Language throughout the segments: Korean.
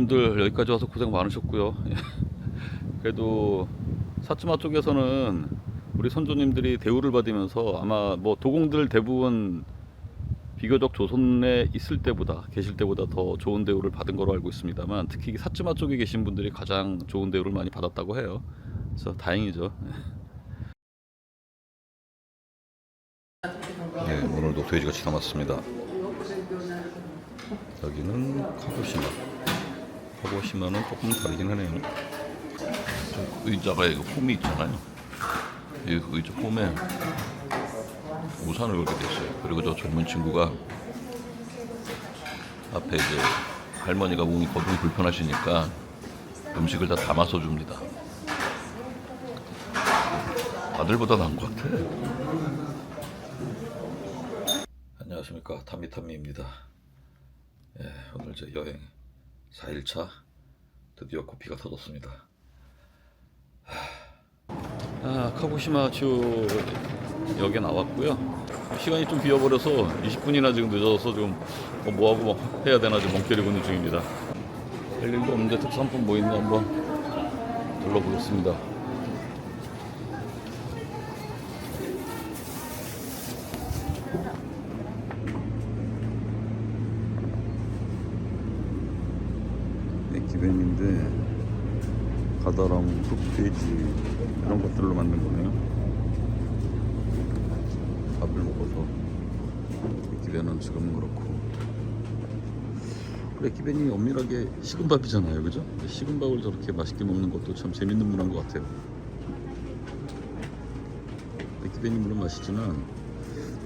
분들 여기까지 와서 고생 많으셨고요. 그래도 사츠마 쪽에서는 우리 선조님들이 대우를 받으면서 아마 뭐 도공들 대부분 비교적 조선에 있을 때보다 계실 때보다 더 좋은 대우를 받은 거로 알고 있습니다만, 특히 사츠마 쪽에 계신 분들이 가장 좋은 대우를 많이 받았다고 해요. 그래서 다행이죠. 네, 오늘도 돼지같이 담았습니다. 여기는 카고시마. 카고시마는 조금 다르긴 하네요. 의자가 이거 폼이 있잖아요. 이 의자 폼에 우산을 걸게 됐어요. 그리고 저 젊은 친구가 앞에 이제 할머니가 몸이 거동 불편하시니까 음식을 다 담아서 줍니다. 아들보다 나은 것 같아. 안녕하십니까, 타미타미입니다. 예, 오늘 제 여행 4일차 드디어 코피가 터졌습니다. 카고시마주 역에 나왔고요. 시간이 좀 비어버려서 20분이나 지금 늦어서 좀 뭐하고 해야 되나 좀 멍 때리고 있는 중입니다. 할 일도 없는데 특산품 뭐 있나 한번 둘러보겠습니다. 기벤인데 가다랑 흑돼지 이런 것들로 만든 거네요. 밥을 먹어서 기벤은 지금 그렇고, 그래 기벤이 엄밀하게 식은 밥이잖아요, 그죠? 식은 밥을 저렇게 맛있게 먹는 것도 참 재밌는 문화인 것 같아요. 기벤이 물론 맛있지만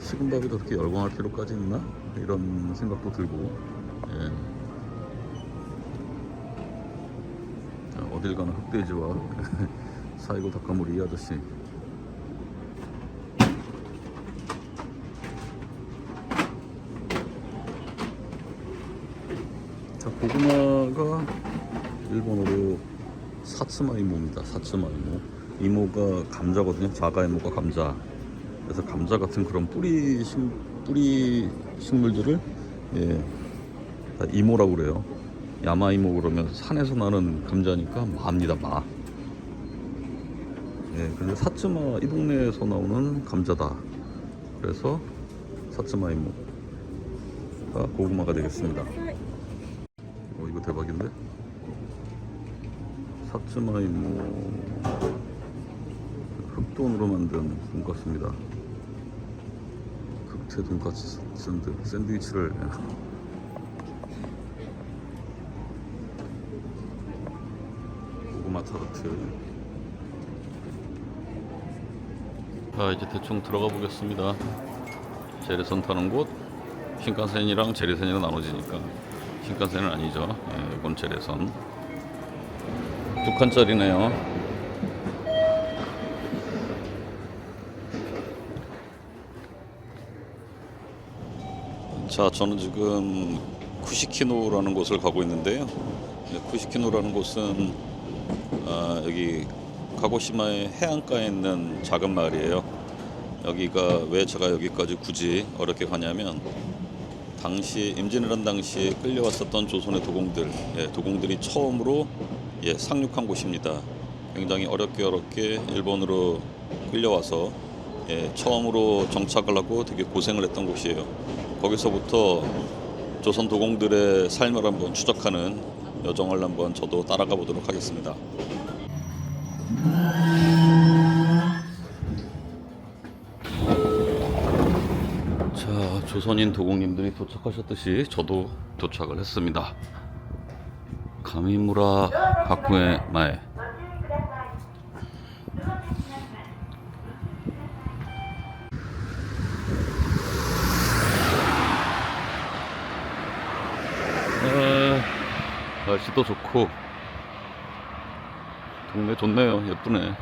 식은 밥이 그렇게 열광할 필요까지 있나? 이런 생각도 들고, 예. 어딜 가나 흑돼지와 사이고 닭가무리 이 아저씨. 자, 고구마가 일본어로 사츠마 이모입니다. 사츠마 이모. 이모가 감자거든요. 자가 이모가 감자. 그래서 감자 같은 그런 뿌리 식물들을, 예, 다 이모라고 그래요. 야마이모 그러면 산에서 나는 감자니까 마입니다, 마. 예, 근데 사츠마 이 동네에서 나오는 감자다. 그래서 사츠마 이모가 고구마가 되겠습니다. 이거 대박인데? 사츠마 이모 흑돈으로 만든 돈가스입니다. 극태 돈가스 샌드위치를 고구마 타르트. 이제 대충 들어가 보겠습니다. 제레선 타는 곳, 신칸센이랑 제레선이랑 나눠지니까 신칸센은 아니죠. 예, 이건 제레선. 2칸짜리네요. 자, 저는 지금 쿠시키노라는 곳을 가고 있는데요. 쿠시키노라는 곳은 여기 카고시마의 해안가에 있는 작은 마을이에요. 여기가 왜 제가 여기까지 굳이 어렵게 가냐면, 당시 임진왜란 당시에 끌려왔었던 조선의 도공들, 도공들이 처음으로 상륙한 곳입니다. 굉장히 어렵게 일본으로 끌려와서 처음으로 정착을 하고 되게 고생을 했던 곳이에요. 거기서부터 조선 도공들의 삶을 한번 추적하는 여정을 한번 저도 따라가 보도록 하겠습니다. 자, 조선인 도공님들이 도착하셨듯이 저도 도착을 했습니다. 가미무라 가쿠에 마에. 날씨도 좋고 동네 좋네요. 예쁘네.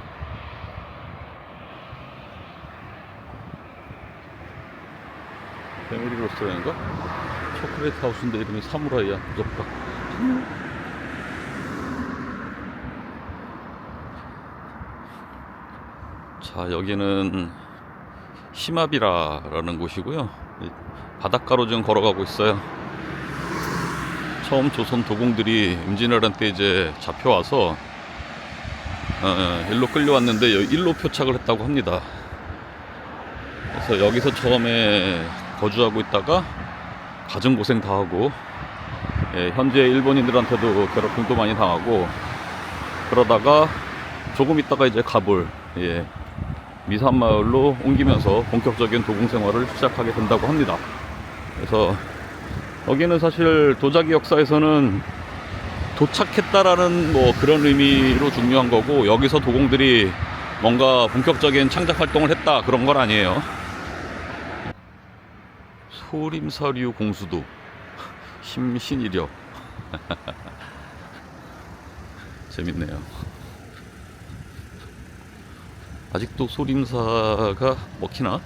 패밀리 로스터인가? 초콜릿 하우스인데 이름이 사무라이야. 무섭다. 자, 여기는 히마비라라는 곳이고요. 바닷가로 지금 걸어가고 있어요. 처음 조선 도공들이 임진왜란 때 이제 잡혀와서 일로 끌려왔는데 일로 표착을 했다고 합니다. 그래서 여기서 처음에 거주하고 있다가 가정 고생 다 하고, 현재 일본인들한테도 괴롭힘도 많이 당하고, 그러다가 조금 있다가 이제 가볼, 미산마을로 옮기면서 본격적인 도공 생활을 시작하게 된다고 합니다. 그래서 여기는 사실 도자기 역사에서는 도착했다라는 뭐 그런 의미로 중요한 거고, 여기서 도공들이 뭔가 본격적인 창작 활동을 했다 그런 건 아니에요. 소림사류 공수도 심신이력 재밌네요. 아직도 소림사가 먹히나?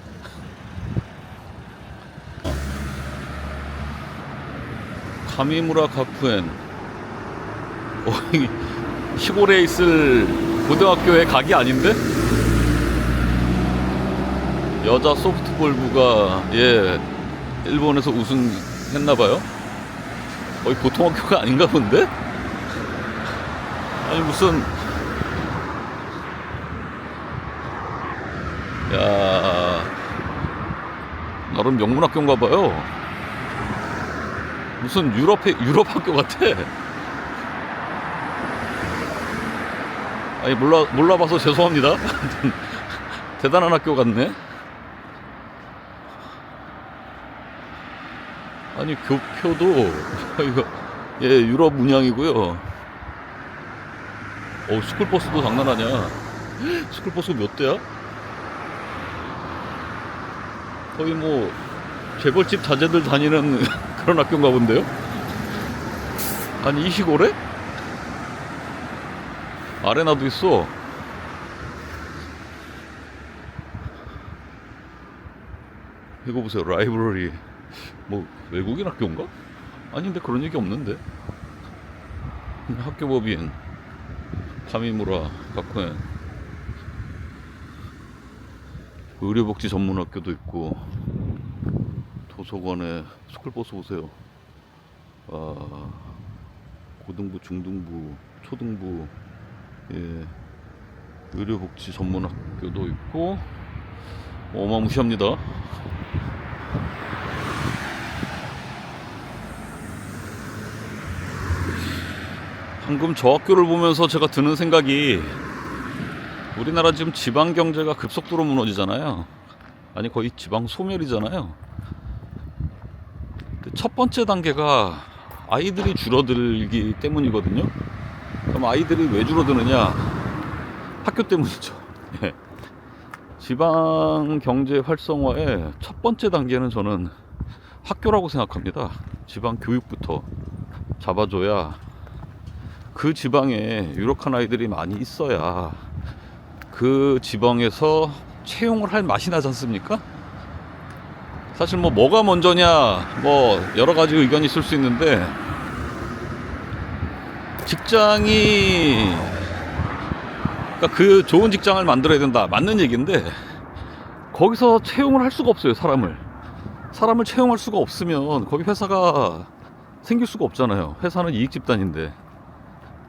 카미무라 가쿠엔, 시골에 있을 고등학교의 각이 아닌데? 여자 소프트볼부가 일본에서 우승했나봐요. 거의 보통 학교가 아닌가 본데? 아니 무슨, 야, 나름 명문 학교인가봐요. 무슨 유럽 학교 같아. 아니 몰라봐서 죄송합니다. 대단한 학교 같네. 아니 교표도 이거 유럽 문양이고요. 스쿨버스도 장난 아니야. 스쿨버스 몇 대야? 거의 뭐 재벌집 자제들 다니는 그런 학교인가 본데요. 아니 이 시골에? 아레나도 있어. 이거 보세요. 라이브러리. 뭐 외국인 학교인가? 아닌데 그런 얘기 없는데. 학교법인 카미무라 가쿠엔. 의료복지 전문학교도 있고, 도서관에 스쿨버스 보세요. 고등부, 중등부, 초등부, 의료복지 전문학교도 있고, 어마무시합니다. 방금 저 학교를 보면서 제가 드는 생각이, 우리나라 지금 지방 경제가 급속도로 무너지잖아요. 아니 거의 지방 소멸이잖아요. 첫 번째 단계가 아이들이 줄어들기 때문이거든요. 그럼 아이들이 왜 줄어드느냐? 학교 때문이죠. 지방 경제 활성화의 첫 번째 단계는 저는 학교라고 생각합니다. 지방 교육부터 잡아줘야, 그 지방에 유력한 아이들이 많이 있어야 그 지방에서 채용을 할 맛이 나지 않습니까? 사실 뭐가 먼저냐, 여러 가지 의견이 있을 수 있는데, 직장이, 그러니까 그 좋은 직장을 만들어야 된다, 맞는 얘기인데, 거기서 채용을 할 수가 없어요. 사람을 채용할 수가 없으면 거기 회사가 생길 수가 없잖아요. 회사는 이익 집단인데.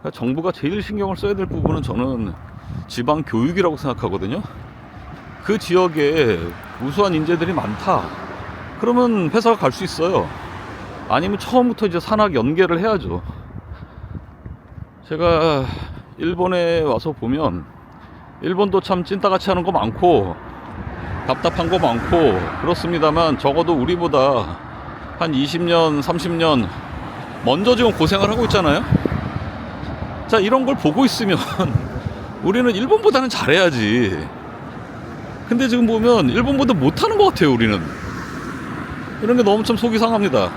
그러니까 정부가 제일 신경을 써야 될 부분은 저는 지방 교육이라고 생각하거든요. 그 지역에 우수한 인재들이 많다, 그러면 회사가 갈 수 있어요. 아니면 처음부터 이제 산학 연계를 해야죠. 제가 일본에 와서 보면, 일본도 참 찐따같이 하는 거 많고 답답한 거 많고 그렇습니다만, 적어도 우리보다 한 20년 30년 먼저 지금 고생을 하고 있잖아요. 자, 이런 걸 보고 있으면 우리는 일본보다는 잘해야지. 근데 지금 보면 일본보다 못하는 것 같아요. 우리는. 이런 게 너무 참 속이 상합니다.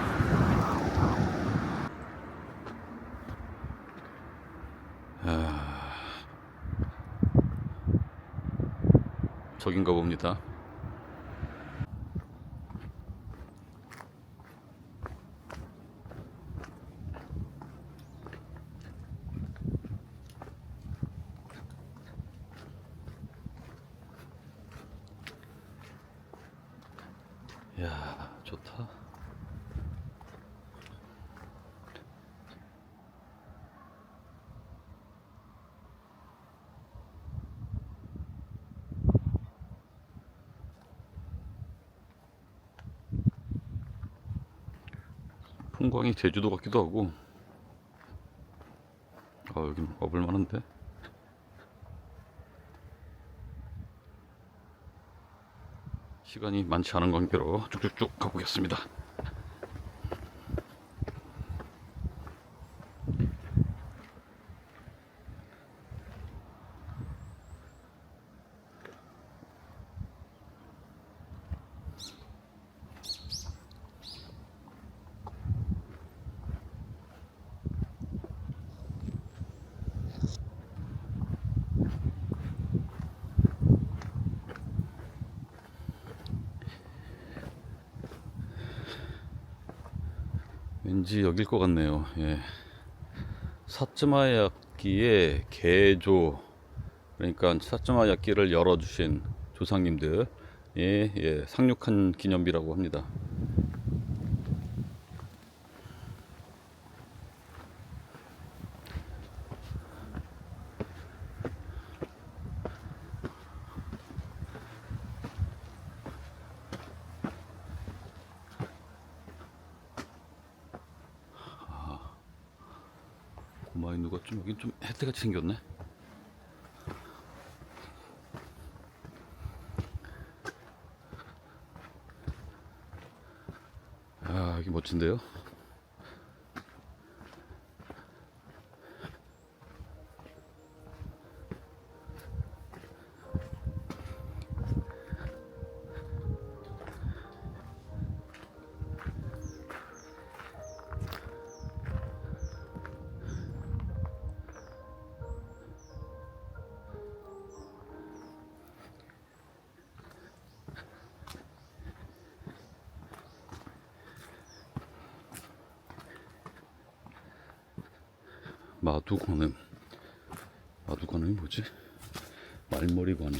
저긴가 봅니다. 이야, 좋다. 풍광이 제주도 같기도 하고. 아, 여긴 와볼 만한데. 시간이 많지 않은 관계로 쭉쭉쭉 가보겠습니다. 왠지 여길 것 같네요. 예. 사츠마야끼의 개조, 그러니까 사츠마야끼를 열어주신 조상님들, 예, 상륙한 기념비라고 합니다. 고마인누가 좀 여긴 좀 혜택같이 생겼네. 아, 여기 멋진데요. 마두관음. 마두관음이 뭐지? 말머리 관음.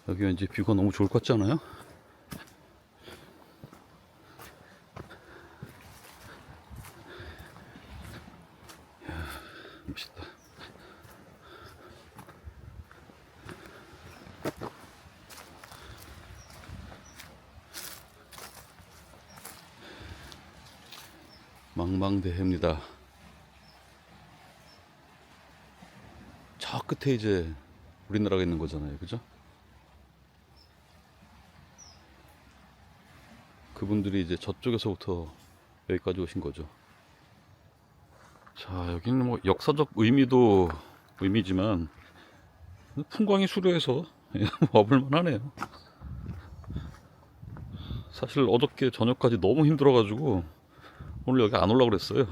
여기 왠지 뷰가 너무 좋을 것 같지 않아요? 이야, 멋있다. 망망대해입니다. 저 끝에 이제 우리나라가 있는 거잖아요, 그죠? 그분들이 이제 저쪽에서부터 여기까지 오신 거죠. 자, 여기는 뭐 역사적 의미도 의미지만 풍광이 수려해서 와볼 만하네요. 사실 어저께 저녁까지 너무 힘들어가지고 오늘 여기 안 올라고 그랬어요.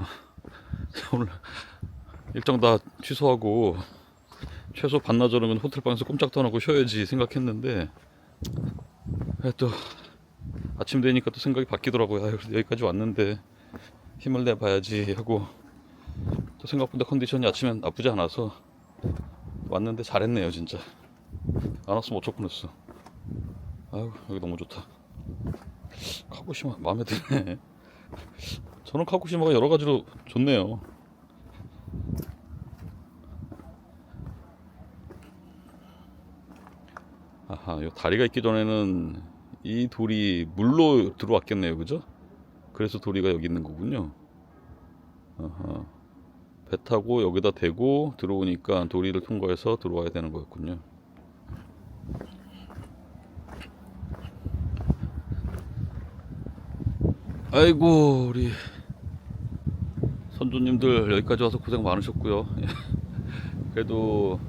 오늘 일정 다 취소하고 최소 반나절은 호텔방에서 꼼짝도 안 하고 쉬어야지 생각했는데 또 아침 되니까 또 생각이 바뀌더라고요. 아유, 여기까지 왔는데 힘을 내봐야지 하고 또 생각보다 컨디션이 아침엔 나쁘지 않아서 왔는데 잘했네요 진짜. 안 왔으면 어쩔 뻔했어. 아유, 여기 너무 좋다. 카고시마 마음에 드네. 저는 카고시마가 여러 가지로 좋네요. 아하, 요 다리가 있기 전에는 이 돌이 물로 들어왔겠네요, 그죠? 그래서 도리가 여기 있는 거군요. 아하, 배 타고 여기다 대고 들어오니까 도리를 통과해서 들어와야 되는 거였군요. 아이고, 우리 선조님들 여기까지 와서 고생 많으셨고요. 그래도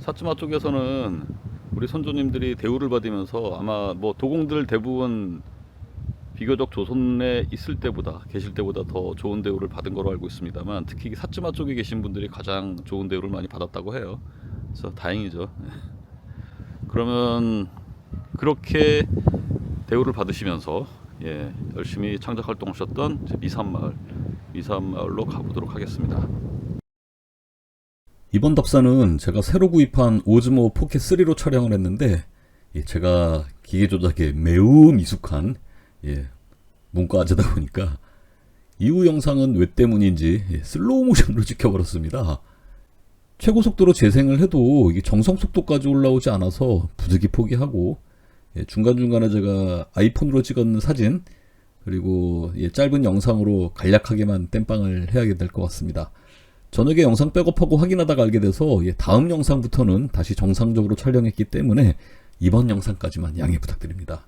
사츠마 쪽에서는 우리 선조님들이 대우를 받으면서 아마 뭐 도공들 대부분 비교적 조선에 있을 때보다 계실 때보다 더 좋은 대우를 받은 거로 알고 있습니다만 특히 사츠마 쪽에 계신 분들이 가장 좋은 대우를 많이 받았다고 해요. 그래서 다행이죠. 그러면 그렇게 대우를 받으시면서 열심히 창작 활동하셨던 미산마을로 가보도록 하겠습니다. 이번 답사는 제가 새로 구입한 오즈모 포켓 3로 촬영을 했는데 제가 기계 조작에 매우 미숙한 문과자다 보니까 이후 영상은 왜 때문인지 슬로우 모션으로 찍혀버렸습니다. 최고 속도로 재생을 해도 이게 정성 속도까지 올라오지 않아서 부득이 포기하고 중간중간에 제가 아이폰으로 찍은 사진 그리고 짧은 영상으로 간략하게만 땜빵을 해야 될 것 같습니다. 저녁에 영상 백업하고 확인하다가 알게 돼서 다음 영상부터는 다시 정상적으로 촬영했기 때문에 이번 영상까지만 양해 부탁드립니다.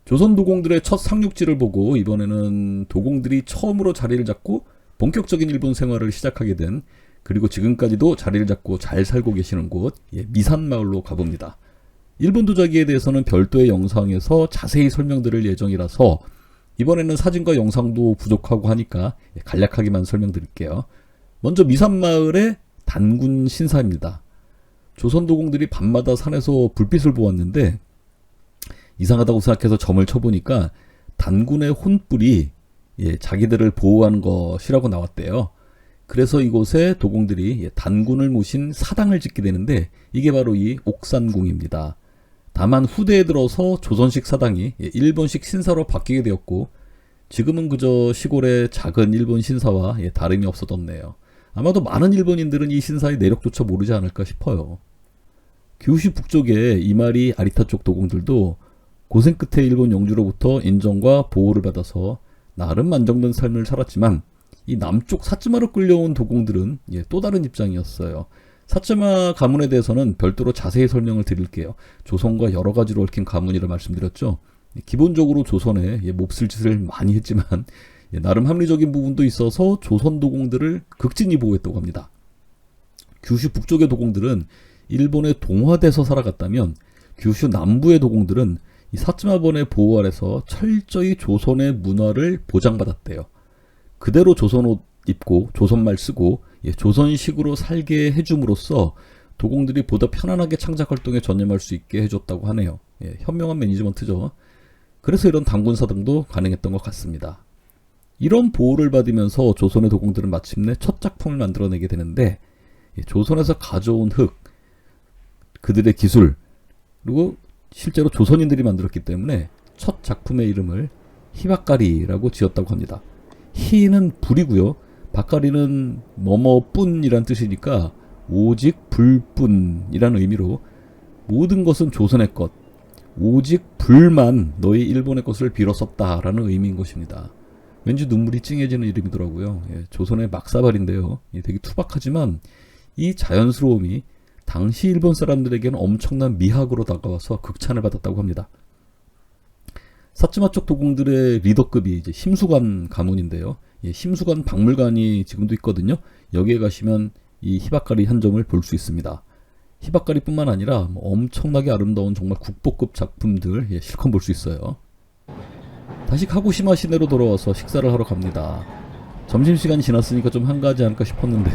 조선 도공들의 첫 상륙지를 보고 이번에는 도공들이 처음으로 자리를 잡고 본격적인 일본 생활을 시작하게 된, 그리고 지금까지도 자리를 잡고 잘 살고 계시는 곳 미산마을로 가봅니다. 일본 도자기에 대해서는 별도의 영상에서 자세히 설명드릴 예정이라서 이번에는 사진과 영상도 부족하고 하니까 간략하게만 설명드릴게요. 먼저 미산마을의 단군 신사입니다. 조선도공들이 밤마다 산에서 불빛을 보았는데 이상하다고 생각해서 점을 쳐보니까 단군의 혼불이 자기들을 보호하는 것이라고 나왔대요. 그래서 이곳에 도공들이 단군을 모신 사당을 짓게 되는데 이게 바로 이 옥산궁입니다. 다만 후대에 들어서 조선식 사당이 일본식 신사로 바뀌게 되었고 지금은 그저 시골의 작은 일본 신사와 다름이 없어졌네요. 아마도 많은 일본인들은 이 신사의 내력조차 모르지 않을까 싶어요. 규슈 북쪽의 이마리 아리타 쪽 도공들도 고생 끝에 일본 영주로부터 인정과 보호를 받아서 나름 만족된 삶을 살았지만 이 남쪽 사츠마로 끌려온 도공들은 또 다른 입장이었어요. 사츠마 가문에 대해서는 별도로 자세히 설명을 드릴게요. 조선과 여러 가지로 얽힌 가문이라 말씀드렸죠. 기본적으로 조선에 몹쓸 짓을 많이 했지만 나름 합리적인 부분도 있어서 조선 도공들을 극진히 보호했다고 합니다. 규슈 북쪽의 도공들은 일본에 동화돼서 살아갔다면 규슈 남부의 도공들은 이 사츠마본의 보호 아래서 철저히 조선의 문화를 보장받았대요. 그대로 조선옷 입고 조선말 쓰고 조선식으로 살게 해줌으로써 도공들이 보다 편안하게 창작 활동에 전념할 수 있게 해줬다고 하네요. 현명한 매니지먼트죠. 그래서 이런 단군사당도 가능했던 것 같습니다. 이런 보호를 받으면서 조선의 도공들은 마침내 첫 작품을 만들어내게 되는데 조선에서 가져온 흙, 그들의 기술, 그리고 실제로 조선인들이 만들었기 때문에 첫 작품의 이름을 히바까리라고 지었다고 합니다. 히는 불이고요. 바까리는 뭐뭐뿐이란 뜻이니까 오직 불뿐이라는 의미로 모든 것은 조선의 것, 오직 불만 너희 일본의 것을 빌었었다라는 의미인 것입니다. 왠지 눈물이 찡해지는 이름이더라고요. 조선의 막사발인데요. 되게 투박하지만 이 자연스러움이 당시 일본 사람들에게는 엄청난 미학으로 다가와서 극찬을 받았다고 합니다. 사츠마 쪽 도공들의 리더급이 이제 심수관 가문인데요. 심수관 박물관이 지금도 있거든요. 여기에 가시면 이 히바까리 한 점을 볼 수 있습니다. 히바까리뿐만 아니라 엄청나게 아름다운 정말 국보급 작품들 실컷 볼 수 있어요. 다시 카고시마 시내로 돌아와서 식사를 하러 갑니다. 점심시간이 지났으니까 좀 한가하지 않을까 싶었는데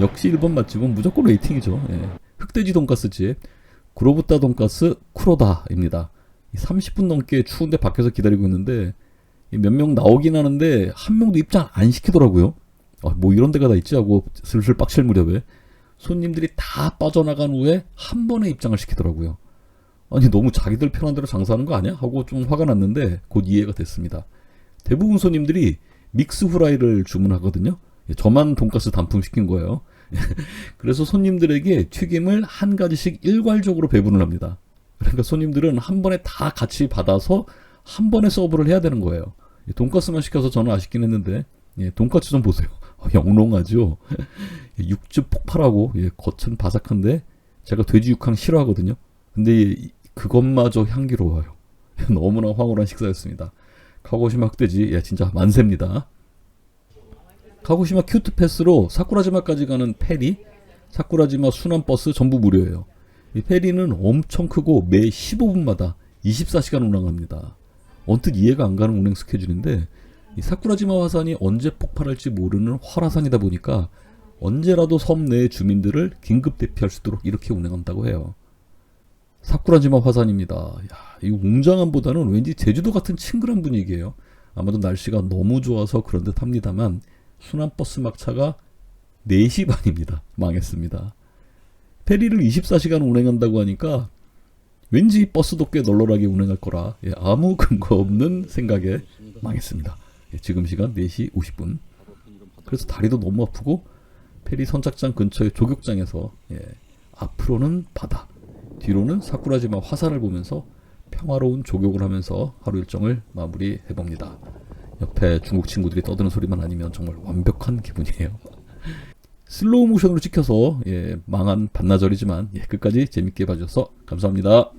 역시 일본 맛집은 무조건 웨이팅이죠. 흑돼지 돈가스집 구로부타 돈가스 쿠로다입니다. 30분 넘게 추운데 밖에서 기다리고 있는데 몇 명 나오긴 하는데 한 명도 입장 안 시키더라고요. 뭐 이런 데가 다 있지 하고 슬슬 빡칠 무렵에 손님들이 다 빠져나간 후에 한 번에 입장을 시키더라고요. 아니 너무 자기들 편한 대로 장사하는 거 아니야? 하고 좀 화가 났는데 곧 이해가 됐습니다. 대부분 손님들이 믹스 후라이를 주문하거든요. 저만 돈가스 단품 시킨 거예요. 그래서 손님들에게 튀김을 한 가지씩 일괄적으로 배분을 합니다. 그러니까 손님들은 한 번에 다 같이 받아서 한 번에 서브를 해야 되는 거예요. 돈가스만 시켜서 저는 아쉽긴 했는데 돈가스 좀 보세요. 영롱하죠. 육즙 폭발하고 겉은 바삭한데 제가 돼지 육향 싫어하거든요. 근데 그것마저 향기로워요. 너무나 황홀한 식사였습니다. 카고시마 흑돼지 진짜 만세입니다. 카고시마 큐트 패스로 사쿠라지마까지 가는 페리, 사쿠라지마 순환버스 전부 무료예요. 이 페리는 엄청 크고 매 15분마다 24시간 운항합니다. 언뜻 이해가 안 가는 운행 스케줄인데 이 사쿠라지마 화산이 언제 폭발할지 모르는 활화산이다 보니까 언제라도 섬 내 주민들을 긴급 대피할 수 있도록 이렇게 운행한다고 해요. 사쿠라지마 화산입니다. 이 웅장함보다는 왠지 제주도 같은 친근한 분위기예요. 아마도 날씨가 너무 좋아서 그런 듯 합니다만 순환버스 막차가 4시 반입니다. 망했습니다. 페리를 24시간 운행한다고 하니까 왠지 버스도 꽤 널널하게 운행할 거라 아무 근거 없는 생각에 망했습니다. 지금 시간 4시 50분. 그래서 다리도 너무 아프고 페리 선착장 근처의 조격장에서 앞으로는 바다, 뒤로는 사쿠라지마 화산을 보면서 평화로운 조격을 하면서 하루 일정을 마무리해 봅니다. 옆에 중국 친구들이 떠드는 소리만 아니면 정말 완벽한 기분이에요. 슬로우 모션으로 찍혀서 망한 반나절이지만 끝까지 재밌게 봐주셔서 감사합니다.